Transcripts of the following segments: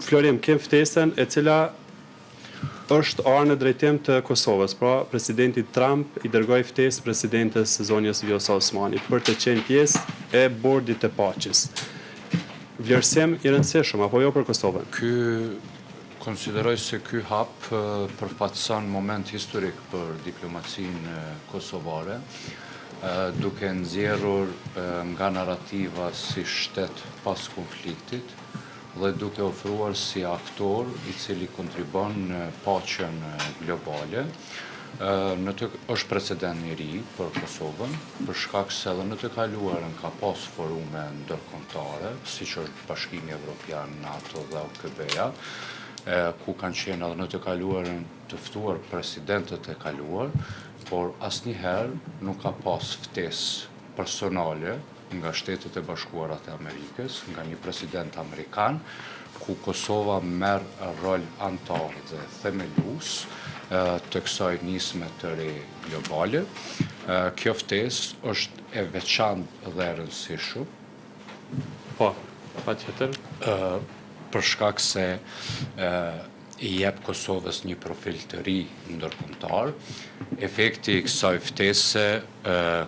Florim, kem ftesën e cila është arë në drejtim të Kosovës, pra presidenti Trump i dërgoi ftesë presidentes Zonjës Vjosa Osmani për të qenë pjesë e bordit të paqes. Vlerësim i rëndësishëm apo jo për Kosovën? Konsideroj se ky hap përfaqëson moment historik për diplomacinë kosovare, duke nxjerrur nga narrativa si shtet pas konfliktit dhe duke ofruar si aktor i cili kontribon në paqen globale. Është precedent i ri për Kosovën, për shkak se edhe në të kaluarën ka pas forume ndërkombëtare, siç është Bashkimi Evropian, NATO dhe OKB-ja, ku kanë qenë edhe në të kaluarën të ftuar presidentët e kaluar, por asnjëherë nuk ka pas ftesë personale nga Shtetet e Bashkuara të Amerikës, nga një president amerikan, ku Kosova merr rol antar dhe themelues të kësaj nisme të re globale. Kjo ftesë është e veçantë dhe e rëndësishme. Po, patjetër. Për shkak se i jep Kosovës një profil të ri ndërkombëtar. Efekti i kësaj ftese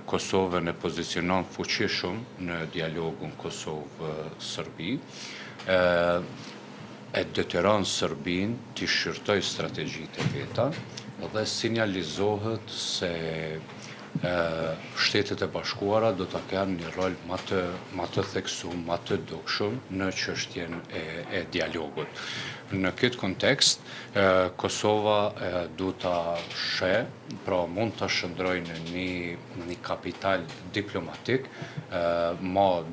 Kosovën e pozicionon fuqishëm në dialogun Kosovë-Serbi, e detyron Serbinë të shqyrtojë strategjitë e veta dhe sinjalizohet se Shtetet e Bashkuara do të kenë një rol më të theksuar, më të dukshëm në çështjen e dialogut. Në këtë kontekst, Kosova du ta pra mund të shndrojë në një kapital diplomatik,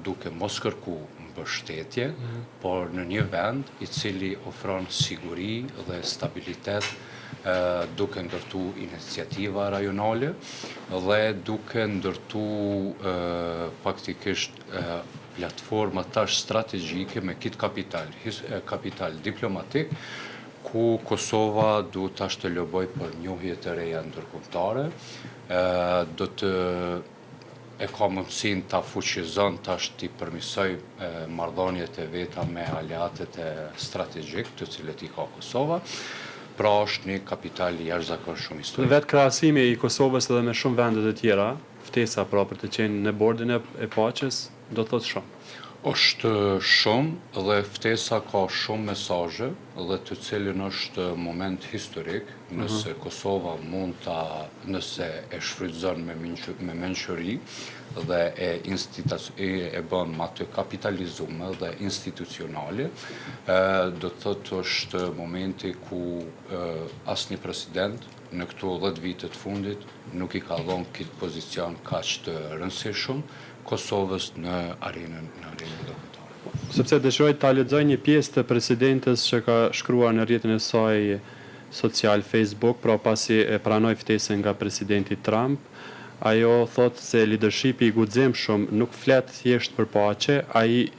duke mos kërku mbështetje, por në një vend i cili ofron siguri dhe stabilitet, duke ndërtu iniciativa rajonale dhe duke ndërtu faktikisht platforma tash strategjike me këtë kapital diplomatik, ku Kosova du tash të loboj për njohje të reja ndërkombëtare, do të e ka mundësinë ta fuqizon tash t'i përmirësoj marrëdhëniet e veta me aleatët e strategjik të cilët i ka Kosova. Pra është një kapital i jashtëzakonshëm historik. Vetë krahasimi i Kosovës edhe me shumë vende të tjera, ftesa pra për të qenë në bordin e paqes, do të thotë shumë. Është shumë dhe ftesa ka shumë mesazhe dhe të cilin është moment historik, nëse Kosova nëse e shfrytëzon me mençuri dhe e bën më të kapitalizuar dhe institucionale, do të thotë është momenti ku asnjë president në këto 10 vite të fundit nuk i ka dhënë këtë pozicion kaq të rëndësishëm Kosovës në arenën ndërkombëtare. Sepse dëshiroj ta lexoj një pjesë të presidentes që ka shkruar në rrjetin e saj social Facebook, pra pasi e pranoi ftesën nga presidenti Trump, ajo thotë se leadershipi i guximshëm nuk flet thjesht për paqe, ai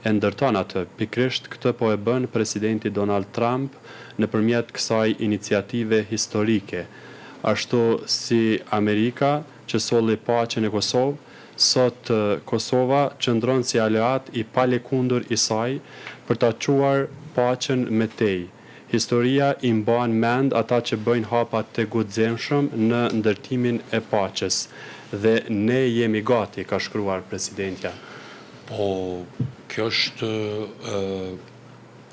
e ndërton atë. Pikrisht këtë po e bën presidenti Donald Trump nëpërmjet kësaj iniciative historike. Ashtu si Amerika që solli paqen e Kosovë, sot Kosova qëndron si aleat i palëkundur i saj për ta quar paqen me tej. Historia i mban mend ata që bëjnë hapa të guximshëm në ndërtimin e paqes dhe ne jemi gati, ka shkruar presidentja. Po, kjo është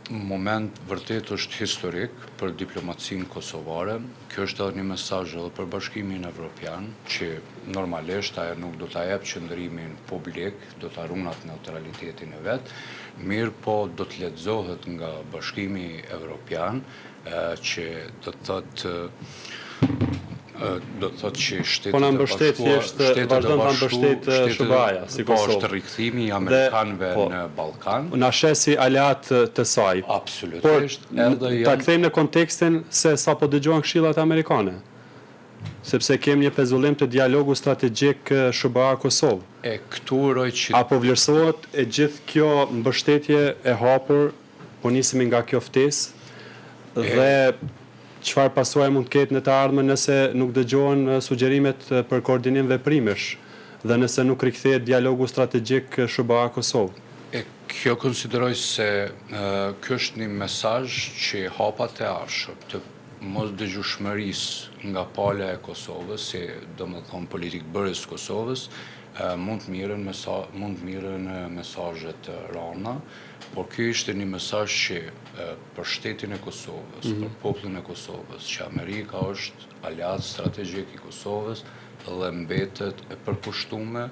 moment vërtet është historik për diplomacinë kosovare. Kjo është edhe një mesazh edhe për Bashkimin Evropian, që normalisht ajo nuk do ta jep qëndrimin publik, do ta runat neutralitetin e vet, mirë po do të lexohet nga Bashkimi Evropian që do të thotë që po na mbështet thjesht vazhdon ta mbështet SBA-ja si Kosovë. Po është rikthimi i amerikanëve në Ballkan. Na shesi aleat të saj. Absolutisht. Ta kthejmë në kontekstin se sapo dëgjuan këshillat amerikane. Sepse kemi një pezullim të dialogu strategjik SBA Kosovë. E këtu uroj që apo vlerësohet e gjithë kjo mbështetje e hapur, po nisemi nga kjo ftesë dhe çfarë pasojë mund të ketë në të ardhmen nëse nuk dëgjohen sugjerimet për koordinim veprimesh dhe nëse nuk rikthehet dialogu strategjik SBA Kosovë. Kjo konsideroj se kjo është një mesazh që hapat e arshëm të mos dëgjueshmërisë nga pala e Kosovës, si domethënë politikë bërës Kosovës, mund të mirën mesazhe të rana, por ky ishte një mesazh që për shtetin e Kosovës, për popullin e Kosovës, që Amerika është aleat strategjik i Kosovës dhe mbetet e përkushtuar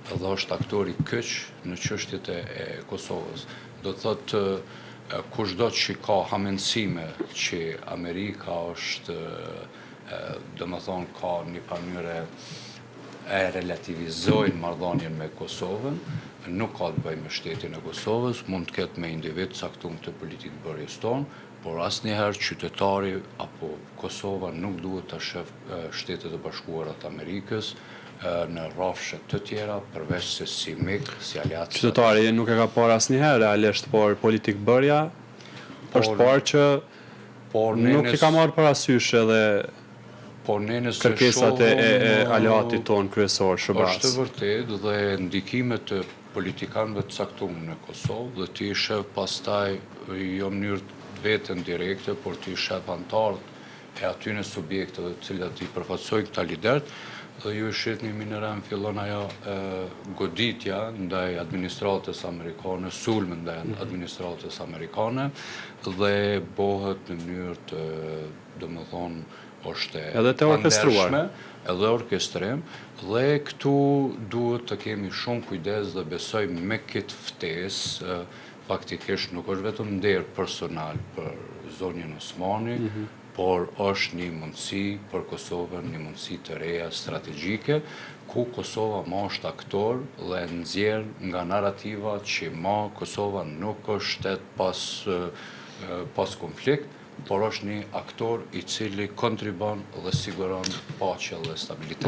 dhe është aktori kyç në çështjet e Kosovës. Do të thotë kushdo që ka hamendësime që Amerika është, domethënë ka një mënyrë e relativizojnë marrëdhënien me Kosovën, nuk ka të bëjë me shtetin e Kosovës, mund të ketë me individ caktuar të politikë bërjes tonë, por asnjëherë qytetari apo Kosova nuk duhet ta shef Shtetet e Bashkuara të Amerikës në rrafshe të tjera, përveç se si mik, si aleat. Qytetari nuk e ka parë asnjëherë realisht, por politikë bërja është parë që nuk i ka marrë parasysh edhe kërkesat e aleatit tonë kryesor, SHBAS. Është vërtet dhe ndikimet të politikanëve të caktuar në Kosovë dhe ti shef pastaj jo në mënyrë vetën direkte, por ti shef antarët e atyne subjekteve të cilat i përfaqësojnë këta liderët, dhe ju e shihni një minëran fillon ajo goditja ndaj administratës amerikane, sulme ndaj administratës amerikane dhe bëhet në mënyrë të, domethënë, është edhe të orkestruar, edhe orkestrim, dhe këtu duhet të kemi shumë kujdes dhe besoj me këtë ftesë, faktikisht nuk është vetëm nder personal për zonjën Osmani, por është një mundësi për Kosovën, një mundësi të reja strategjike, ku Kosova ma është aktor dhe nxjerr nga narrativa që ma Kosova nuk është shtet pas konflikt, por është një aktor i cili kontribon dhe siguron paqe dhe stabilitet.